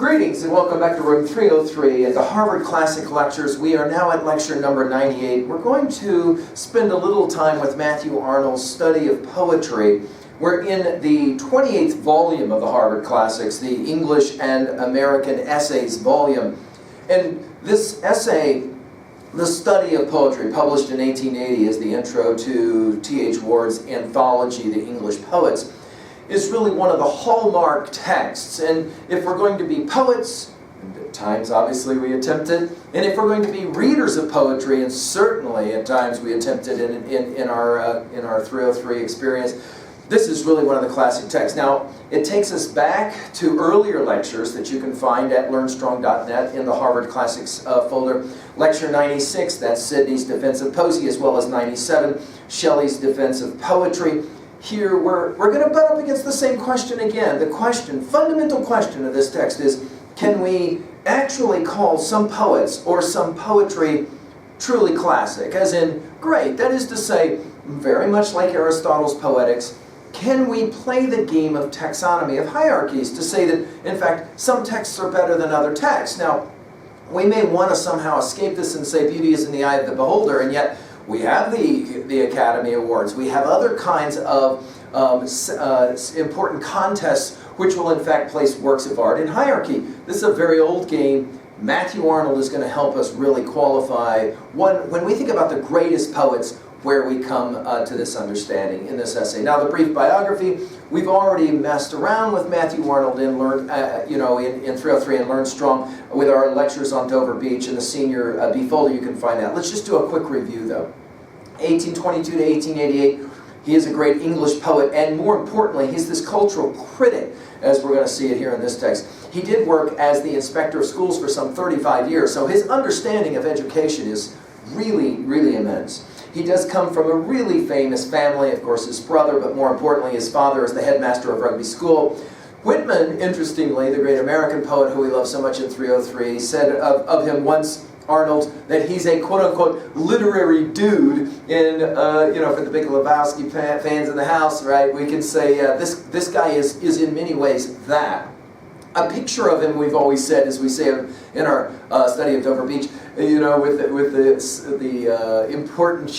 Greetings and welcome back to room 303 at the Harvard Classic Lectures. We are now at lecture number 98. We're going to spend a little time with Matthew Arnold's study of poetry. We're in the 28th volume of the Harvard Classics, the English and American Essays volume. And this essay, the study of poetry, published in 1880 as the intro to T.H. Ward's anthology, The English Poets, is really one of the hallmark texts. And if we're going to be poets, and at times obviously we attempt it, and if we're going to be readers of poetry, and certainly at times we attempt it in our 303 experience, this is really one of the classic texts. Now, it takes us back to earlier lectures that you can find at learnstrong.net in the Harvard Classics folder. Lecture 96, that's Sidney's Defense of Poesy, as well as 97, Shelley's Defense of Poetry. Here, we're going to butt up against the same question again. The question, fundamental question of this text is, can we actually call some poets or some poetry truly classic? As in, great, that is to say, very much like Aristotle's Poetics, can we play the game of taxonomy, of hierarchies, to say that, in fact, some texts are better than other texts? Now, we may want to somehow escape this and say beauty is in the eye of the beholder, and yet we have the Academy Awards. We have other kinds of important contests which will in fact place works of art in hierarchy. This is a very old game. Matthew Arnold is going to help us really qualify when we think about the greatest poets, where we come to this understanding in this essay. Now, the brief biography, we've already messed around with Matthew Arnold in in 303 and Learn Strong with our lectures on Dover Beach. In the senior B folder, you can find that. Let's just do a quick review, though. 1822 to 1888, he is a great English poet, and more importantly, he's this cultural critic, as we're going to see it here in this text. He did work as the inspector of schools for some 35 years, so his understanding of education is really, really immense. He does come from a really famous family, of course his brother, but more importantly his father is the headmaster of Rugby School. Whitman, interestingly, the great American poet who we love so much in 303, said of him once, Arnold, that he's a quote-unquote literary dude. And for the Big Lebowski fans in the house, right, we can say this guy is in many ways that. A picture of him, we've always said, as we say in our study of Dover Beach, with the important,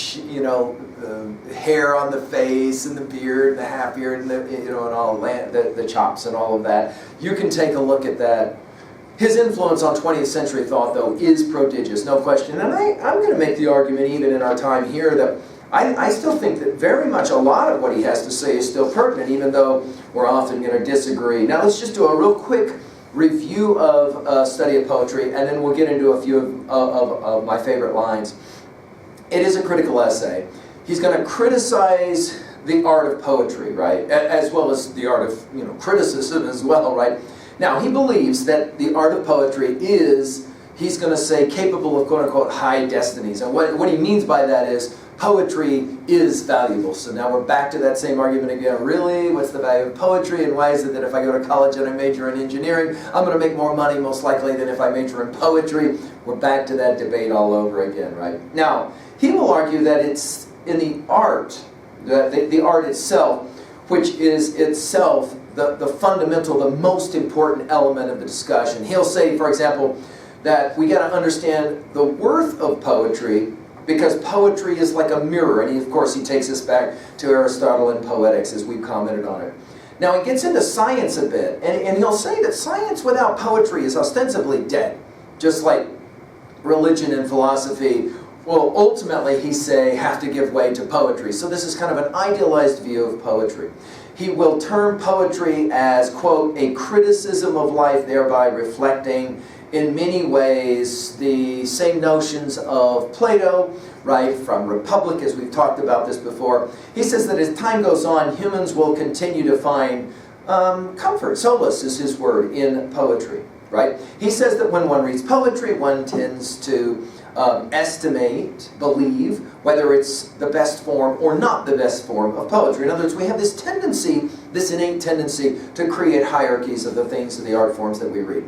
hair on the face and the beard and the half beard and and all the chops and all of that. You can take a look at that. His influence on 20th century thought, though, is prodigious, no question. And I'm going to make the argument, even in our time here, that I still think that very much a lot of what he has to say is still pertinent, even though we're often going to disagree. Now, let's just do a real quick review of study of poetry, and then we'll get into a few of my favorite lines. It is a critical essay. He's going to criticize the art of poetry, right, as well as the art of criticism as well, right? Now, he believes that the art of poetry is, he's going to say, capable of quote-unquote high destinies. And what he means by that is poetry is valuable. So now we're back to that same argument again. Really? What's the value of poetry? And why is it that if I go to college and I major in engineering, I'm going to make more money most likely than if I major in poetry? We're back to that debate all over again, right? Now, he will argue that it's in the art, the art itself, which is itself the fundamental, the most important element of the discussion. He'll say, for example, that we got to understand the worth of poetry because poetry is like a mirror. And of course, he takes us back to Aristotle and Poetics as we've commented on it. Now, he gets into science a bit, and he'll say that science without poetry is ostensibly dead, just like religion and philosophy will ultimately, he say, have to give way to poetry. So this is kind of an idealized view of poetry. He will term poetry as, quote, a criticism of life, thereby reflecting in many ways the same notions of Plato, right, from Republic, as we've talked about this before. He says that as time goes on, humans will continue to find comfort, solace is his word, in poetry, right? He says that when one reads poetry, one tends to estimate, believe, whether it's the best form or not the best form of poetry. In other words, we have this tendency, this innate tendency to create hierarchies of the things, of the art forms that we read.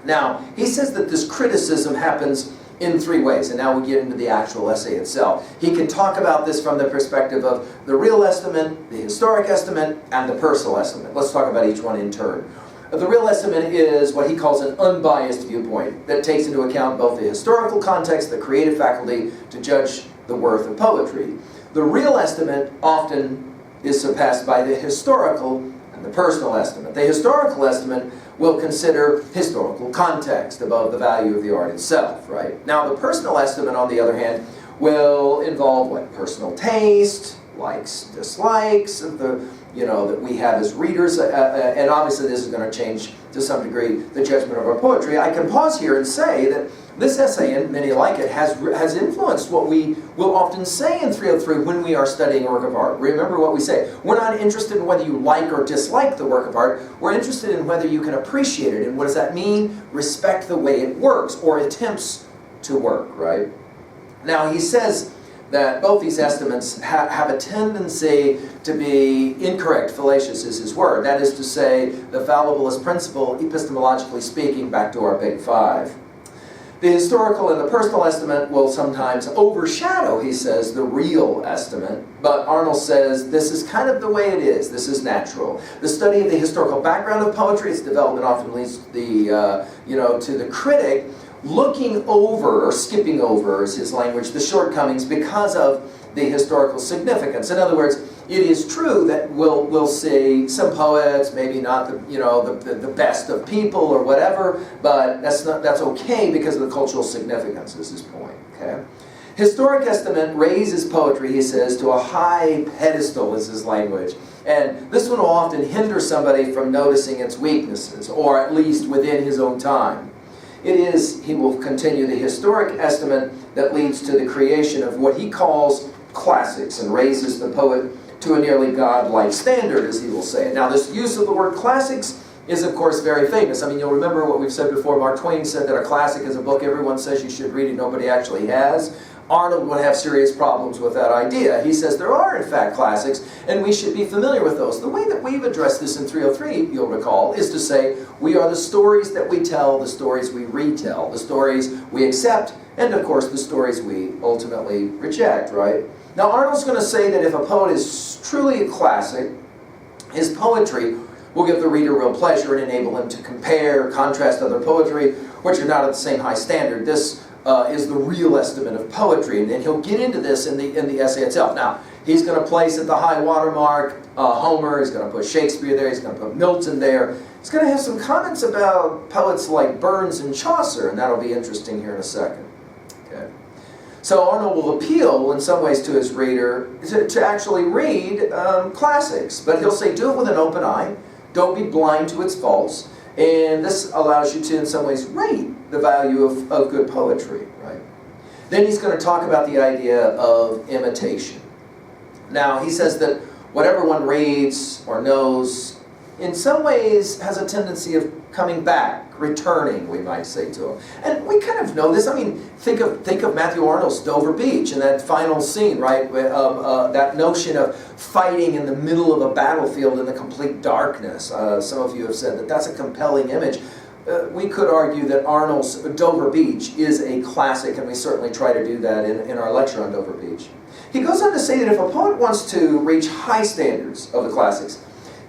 Now, he says that this criticism happens in three ways, and now we get into the actual essay itself. He can talk about this from the perspective of the real estimate, the historic estimate, and the personal estimate. Let's talk about each one in turn. The real estimate is what he calls an unbiased viewpoint that takes into account both the historical context, the creative faculty to judge the worth of poetry. The real estimate often is surpassed by the historical and the personal estimate. The historical estimate will consider historical context above the value of the art itself, right? Now, the personal estimate, on the other hand, will involve what? Personal taste, likes, dislikes, of the, that we have as readers, and obviously this is going to change to some degree the judgment of our poetry. I can pause here and say that this essay, and many like it, has influenced what we will often say in 303 when we are studying a work of art. Remember what we say. We're not interested in whether you like or dislike the work of art. We're interested in whether you can appreciate it. And what does that mean? Respect the way it works, or attempts to work, right? Now, he says that both these estimates have a tendency to be incorrect. Fallacious is his word. That is to say, the Fallibles Principle, epistemologically speaking, back to our big five. The historical and the personal estimate will sometimes overshadow, he says, the real estimate. But Arnold says this is kind of the way it is. This is natural. The study of the historical background of poetry, its development often leads to the critic looking over, or skipping over is his language, the shortcomings because of the historical significance. In other words, it is true that we'll see some poets, maybe not the best of people or whatever, but that's okay because of the cultural significance, is his point. Okay? Historic estimate raises poetry, he says, to a high pedestal, is his language. And this one will often hinder somebody from noticing its weaknesses, or at least within his own time. It is, he will continue, the historic estimate that leads to the creation of what he calls classics and raises the poet to a nearly godlike standard, as he will say. Now, this use of the word classics is, of course, very famous. I mean, you'll remember what we've said before. Mark Twain said that a classic is a book everyone says you should read and nobody actually has. Arnold would have serious problems with that idea. He says there are, in fact, classics, and we should be familiar with those. The way that we've addressed this in 303, you'll recall, is to say we are the stories that we tell, the stories we retell, the stories we accept, and, of course, the stories we ultimately reject, right? Now, Arnold's going to say that if a poet is truly a classic, his poetry will give the reader real pleasure and enable him to compare, contrast other poetry, which are not at the same high standard. This is the real estimate of poetry, and he'll get into this in the essay itself. Now, he's going to place at the high watermark Homer, he's going to put Shakespeare there, he's going to put Milton there. He's going to have some comments about poets like Burns and Chaucer, and that'll be interesting here in a second. Okay. So Arnold will appeal in some ways to his reader to actually read classics, but he'll say do it with an open eye, don't be blind to its faults, and this allows you to in some ways rate the value of good poetry, right? Then he's going to talk about the idea of imitation. Now, he says that whatever one reads or knows, in some ways has a tendency of coming back, returning, we might say to him. And we kind of know this. I mean, think of Matthew Arnold's Dover Beach and that final scene, right? That notion of fighting in the middle of a battlefield in the complete darkness. Some of you have said that that's a compelling image. We could argue that Arnold's Dover Beach is a classic, and we certainly try to do that in our lecture on Dover Beach. He goes on to say that if a poet wants to reach high standards of the classics,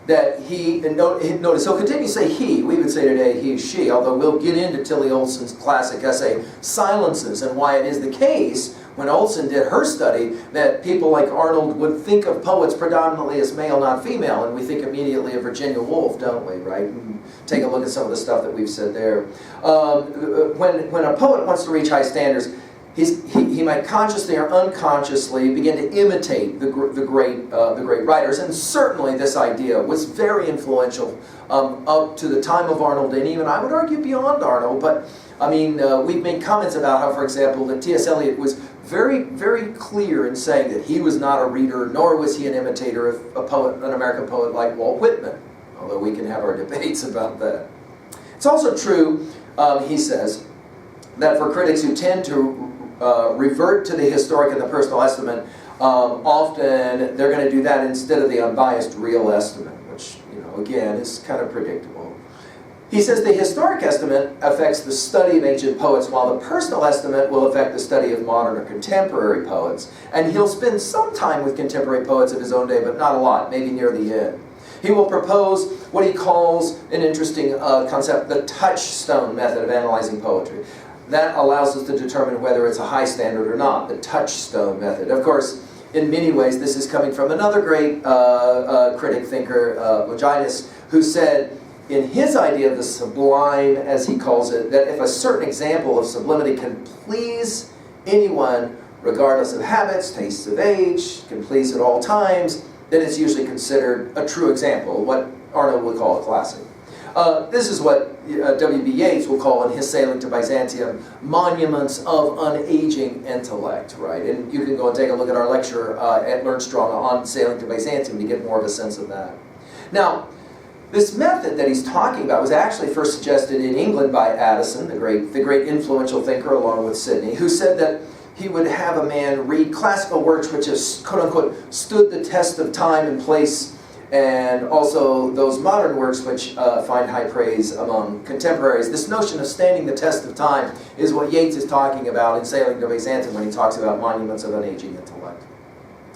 that notice, he'll continue to say he, we would say today he, she, although we'll get into Tilly Olson's classic essay, Silences, and why it is the case, when Olson did her study, that people like Arnold would think of poets predominantly as male, not female, and we think immediately of Virginia Woolf, don't we, right? And take a look at some of the stuff that we've said there. When a poet wants to reach high standards, he might consciously or unconsciously begin to imitate the great writers, and certainly this idea was very influential up to the time of Arnold, and even I would argue beyond Arnold. But I mean, we've made comments about how, for example, that T.S. Eliot was very, very clear in saying that he was not a reader, nor was he an imitator of a poet, an American poet like Walt Whitman. Although we can have our debates about that. It's also true, he says, that for critics who tend to revert to the historic and the personal estimate, often they're going to do that instead of the unbiased real estimate, which, again, is kind of predictable. He says the historic estimate affects the study of ancient poets, while the personal estimate will affect the study of modern or contemporary poets. And he'll spend some time with contemporary poets of his own day, but not a lot, maybe near the end. He will propose what he calls an interesting concept, the touchstone method of analyzing poetry. That allows us to determine whether it's a high standard or not, the touchstone method. Of course, in many ways, this is coming from another great critic thinker, Longinus, who said, in his idea of the sublime, as he calls it, that if a certain example of sublimity can please anyone, regardless of habits, tastes of age, can please at all times, then it's usually considered a true example, what Arnold would call a classic. This is what W.B. Yeats will call in his Sailing to Byzantium, monuments of unaging intellect, right? And you can go and take a look at our lecture at Learn Strong on Sailing to Byzantium to get more of a sense of that. Now, this method that he's talking about was actually first suggested in England by Addison, the great influential thinker, along with Sidney, who said that he would have a man read classical works which have, quote-unquote, stood the test of time and place, and also those modern works which find high praise among contemporaries. This notion of standing the test of time is what Yeats is talking about in Sailing to Byzantium when he talks about monuments of unaging intellect.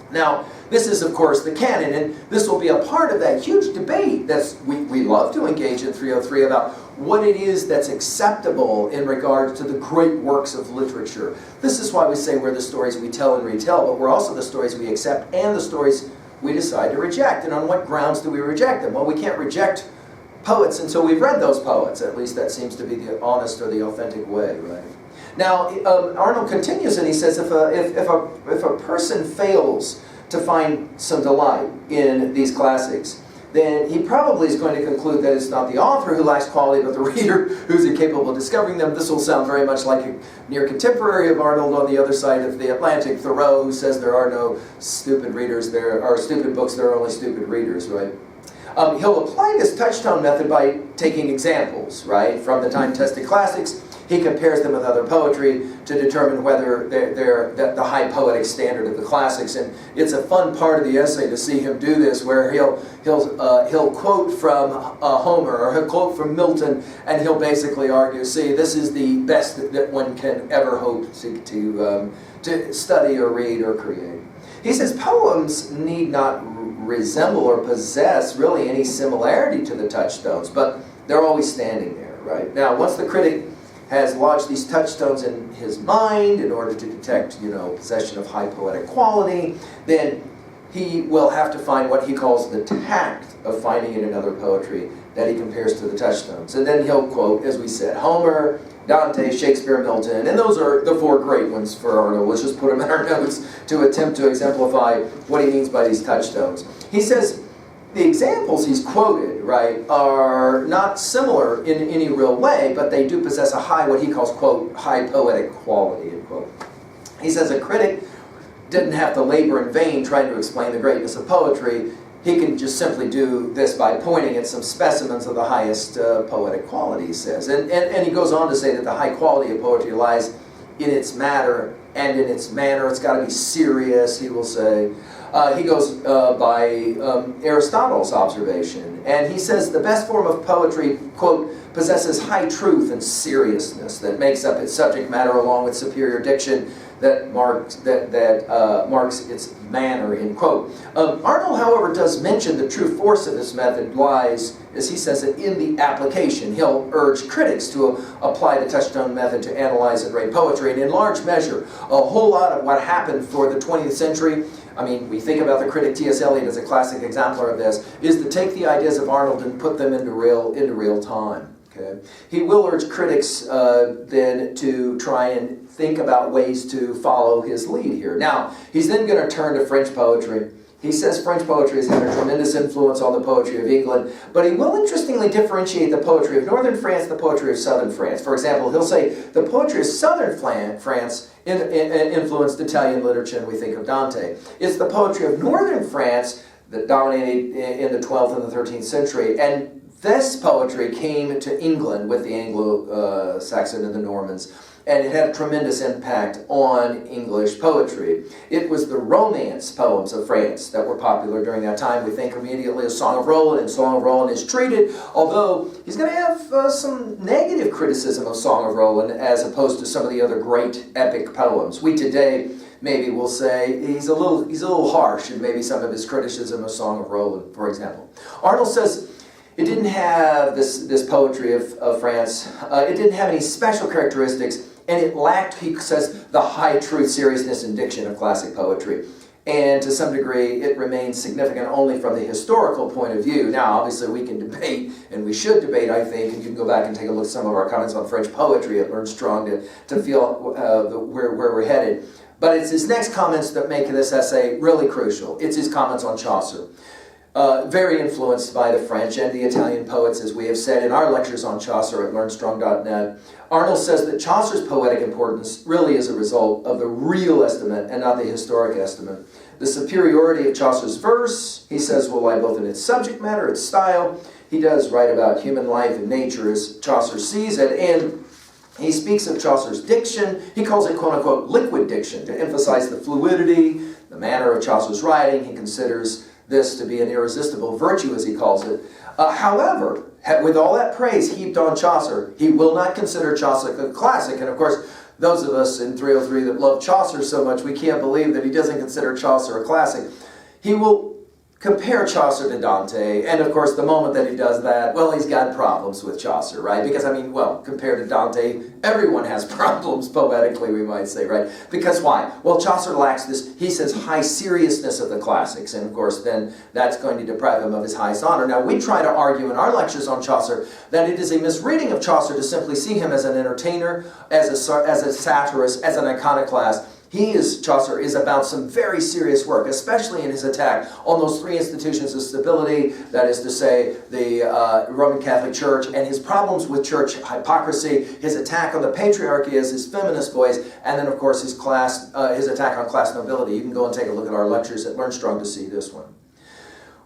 Now, this is, of course, the canon, and this will be a part of that huge debate that we love to engage in 303 about what it is that's acceptable in regard to the great works of literature. This is why we say we're the stories we tell and retell, but we're also the stories we accept and the stories we decide to reject. And on what grounds do we reject them? Well, we can't reject poets until we've read those poets. At least that seems to be the honest or the authentic way, right? Now, Arnold continues and he says, if a person fails to find some delight in these classics, then he probably is going to conclude that it's not the author who lacks quality, but the reader who's incapable of discovering them. This will sound very much like a near contemporary of Arnold on the other side of the Atlantic, Thoreau, who says there are no stupid readers, there are stupid books, there are only stupid readers, right? He'll apply this touchstone method by taking examples, right, from the time-tested classics. He compares them with other poetry to determine whether they're the high poetic standard of the classics. And it's a fun part of the essay to see him do this, where he'll quote from Homer, or he'll quote from Milton, and he'll basically argue, see, this is the best that one can ever hope to study or read or create. He says poems need not resemble or possess really any similarity to the touchstones, but they're always standing there, right? Now, once the critic has lodged these touchstones in his mind in order to detect, possession of high poetic quality, then he will have to find what he calls the tact of finding it in other poetry that he compares to the touchstones. And then he'll quote, as we said, Homer, Dante, Shakespeare, Milton, and those are the four great ones for Arnold. Let's just put them in our notes to attempt to exemplify what he means by these touchstones. He says the examples he's quoted, right, are not similar in any real way, but they do possess a high, what he calls, quote, high poetic quality, end quote. He says a critic didn't have to labor in vain trying to explain the greatness of poetry. He can just simply do this by pointing at some specimens of the highest poetic quality, he says. And he goes on to say that the high quality of poetry lies in its matter and in its manner. It's got to be serious, he will say. He goes by Aristotle's observation, and he says the best form of poetry, quote, possesses high truth and seriousness that makes up its subject matter along with superior diction that marks its manner, end quote. Arnold, however, does mention the true force of this method lies, as he says it, in the application. He'll urge critics to apply the touchstone method to analyze and rate poetry, and in large measure, a whole lot of what happened for the 20th century, I mean, we think about the critic T.S. Eliot as a classic exemplar of this, is to take the ideas of Arnold and put them into real time. Okay? He will urge critics then to try and think about ways to follow his lead here. Now, he's then going to turn to French poetry. He says French poetry has had a tremendous influence on the poetry of England, but he will interestingly differentiate the poetry of northern France, the poetry of southern France. For example, he'll say the poetry of southern France influenced Italian literature, and we think of Dante. It's the poetry of northern France that dominated in the 12th and the 13th century, and this poetry came to England with the Anglo-Saxon and the Normans, and it had a tremendous impact on English poetry. It was the Romance poems of France that were popular during that time. We think immediately of Song of Roland, and Song of Roland is treated, although he's going to have some negative criticism of Song of Roland as opposed to some of the other great epic poems. We today maybe we'll say he's a little harsh in maybe some of his criticism of Song of Roland, for example. Arnold says it didn't have this poetry of France. It didn't have any special characteristics, and it lacked, he says, the high truth, seriousness, and diction of classic poetry. And to some degree, it remains significant only from the historical point of view. Now, obviously, we can debate, and we should debate, I think, and you can go back and take a look at some of our comments on French poetry at Learn Strong to feel where we're headed. But it's his next comments that make this essay really crucial. It's his comments on Chaucer. Very influenced by the French and the Italian poets, as we have said in our lectures on Chaucer at learnstrong.net. Arnold says that Chaucer's poetic importance really is a result of the real estimate and not the historic estimate. The superiority of Chaucer's verse, he says, will lie both in its subject matter, its style. He does write about human life and nature as Chaucer sees it, and he speaks of Chaucer's diction. He calls it, quote-unquote, liquid diction, to emphasize the fluidity, the manner of Chaucer's writing. He considers this to be an irresistible virtue, as he calls it. However, with all that praise heaped on Chaucer, he will not consider Chaucer a classic. And of course, those of us in 303 that love Chaucer so much, we can't believe that he doesn't consider Chaucer a classic. He will compare Chaucer to Dante, and of course the moment that he does that, well, he's got problems with Chaucer, right? Because, I mean, well, compared to Dante, everyone has problems poetically, we might say, right? Because why? Well, Chaucer lacks this, he says, high seriousness of the classics, and of course then that's going to deprive him of his highest honor. Now, we try to argue in our lectures on Chaucer that it is a misreading of Chaucer to simply see him as an entertainer, as a satirist, as an iconoclast. Chaucer is about some very serious work, especially in his attack on those three institutions of stability, that is to say, the Roman Catholic Church, and his problems with church hypocrisy, his attack on the patriarchy as his feminist voice, and then, of course, his attack on class nobility. You can go and take a look at our lectures at Learn Strong to see this one.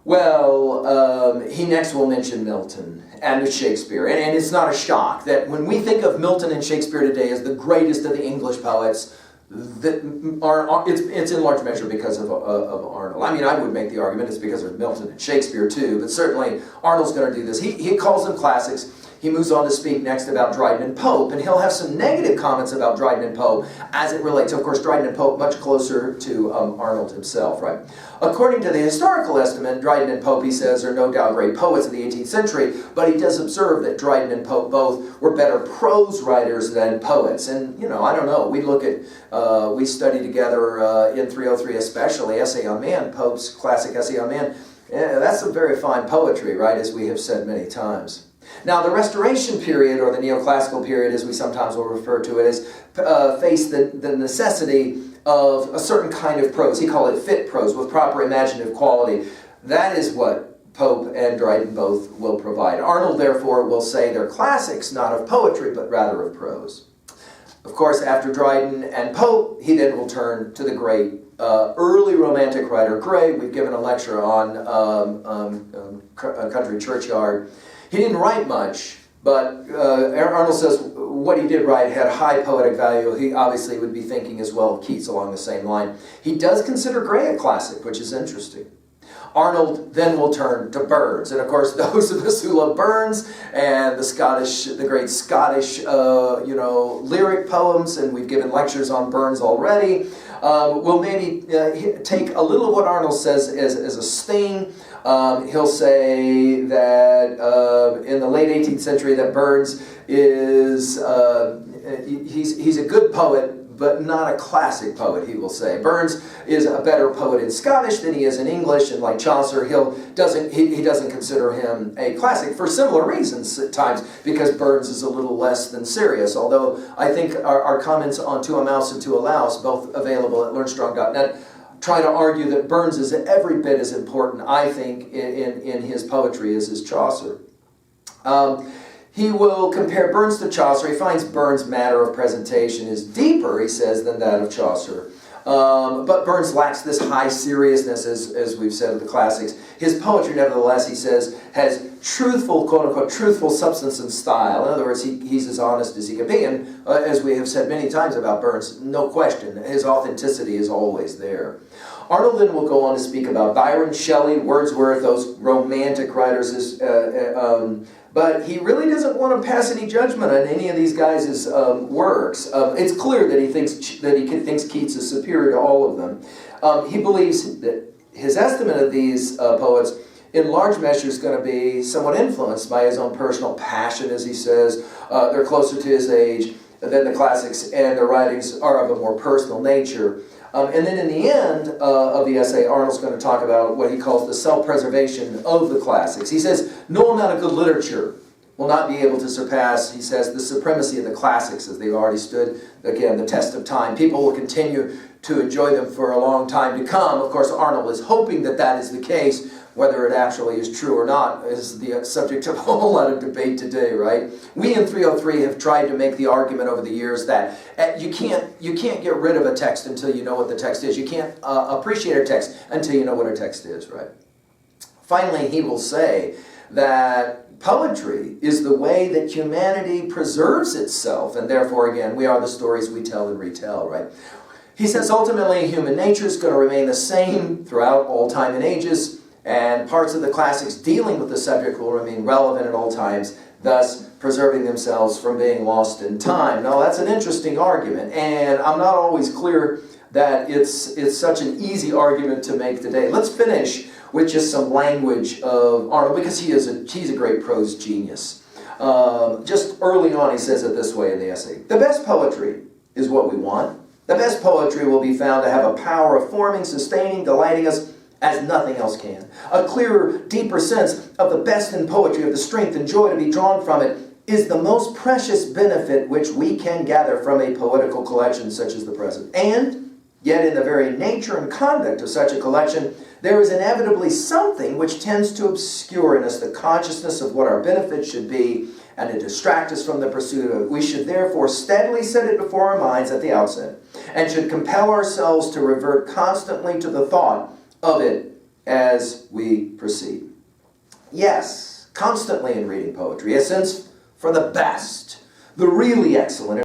Well, he next will mention Milton and Shakespeare, and it's not a shock that when we think of Milton and Shakespeare today as the greatest of the English poets, it's in large measure because of Arnold. I mean, I would make the argument it's because of Milton and Shakespeare too, but certainly Arnold's going to do this. He calls them classics. He moves on to speak next about Dryden and Pope, and he'll have some negative comments about Dryden and Pope as it relates, of course, Dryden and Pope much closer to Arnold himself, right? According to the historical estimate, Dryden and Pope, he says, are no doubt great poets of the 18th century, but he does observe that Dryden and Pope both were better prose writers than poets. And, you know, I don't know, we study together in 303 especially, Essay on Man, Pope's classic Essay on Man. Yeah, that's some very fine poetry, right, as we have said many times. Now, the Restoration period, or the Neoclassical period, as we sometimes will refer to it, has faced the necessity of a certain kind of prose. He called it fit prose, with proper imaginative quality. That is what Pope and Dryden both will provide. Arnold, therefore, will say they're classics, not of poetry, but rather of prose. Of course, after Dryden and Pope, he then will turn to the great early Romantic writer Gray. We've given a lecture on Country Churchyard. He didn't write much, but Arnold says what he did write had high poetic value. He obviously would be thinking as well of Keats along the same line. He does consider Gray a classic, which is interesting. Arnold then will turn to Burns, and of course those of us who love Burns and the great Scottish, lyric poems, and we've given lectures on Burns already, will maybe take a little of what Arnold says as a sting. He'll say that in the late 18th century that Burns is he's a good poet, but not a classic poet, he will say. Burns is a better poet in Scottish than he is in English, and like Chaucer, he doesn't consider him a classic for similar reasons at times, because Burns is a little less than serious, although I think our comments on To a Mouse and To a Louse, both available at learnstrong.net, try to argue that Burns is every bit as important, I think, in his poetry as is Chaucer. He will compare Burns to Chaucer. He finds Burns' matter of presentation is deeper, he says, than that of Chaucer. But Burns lacks this high seriousness, as we've said, of the classics. His poetry, nevertheless, he says, has truthful, quote-unquote, truthful substance and style. In other words, he's as honest as he can be. And as we have said many times about Burns, no question, his authenticity is always there. Arnold then will go on to speak about Byron, Shelley, Wordsworth, those romantic writers, But he really doesn't want to pass any judgment on any of these guys' works. It's clear that he thinks Keats is superior to all of them. He believes that his estimate of these poets in large measure is going to be somewhat influenced by his own personal passion, as he says. They're closer to his age than the classics, and their writings are of a more personal nature. And then in the end of the essay, Arnold's going to talk about what he calls the self-preservation of the classics. He says, no amount of good literature will not be able to surpass, he says, the supremacy of the classics as they've already stood, again, the test of time. People will continue to enjoy them for a long time to come. Of course, Arnold is hoping that that is the case. Whether it actually is true or not is the subject of a whole lot of debate today, right? We in 303 have tried to make the argument over the years that you can't get rid of a text until you know what the text is. You can't appreciate a text until you know what a text is, right? Finally, he will say that poetry is the way that humanity preserves itself, and therefore, again, we are the stories we tell and retell, right? He says ultimately human nature is going to remain the same throughout all time and ages, and parts of the classics dealing with the subject will remain relevant at all times, thus preserving themselves from being lost in time. Now, that's an interesting argument, and I'm not always clear that it's such an easy argument to make today. Let's finish with just some language of Arnold, because he's a great prose genius. Just early on, he says it this way in the essay. The best poetry is what we want. The best poetry will be found to have a power of forming, sustaining, delighting us, as nothing else can. A clearer, deeper sense of the best in poetry, of the strength and joy to be drawn from it, is the most precious benefit which we can gather from a poetical collection such as the present. And yet in the very nature and conduct of such a collection, there is inevitably something which tends to obscure in us the consciousness of what our benefit should be and to distract us from the pursuit of it. We should therefore steadily set it before our minds at the outset and should compel ourselves to revert constantly to the thought of it as we proceed. Yes, constantly in reading poetry, a sense for the best, the really excellent,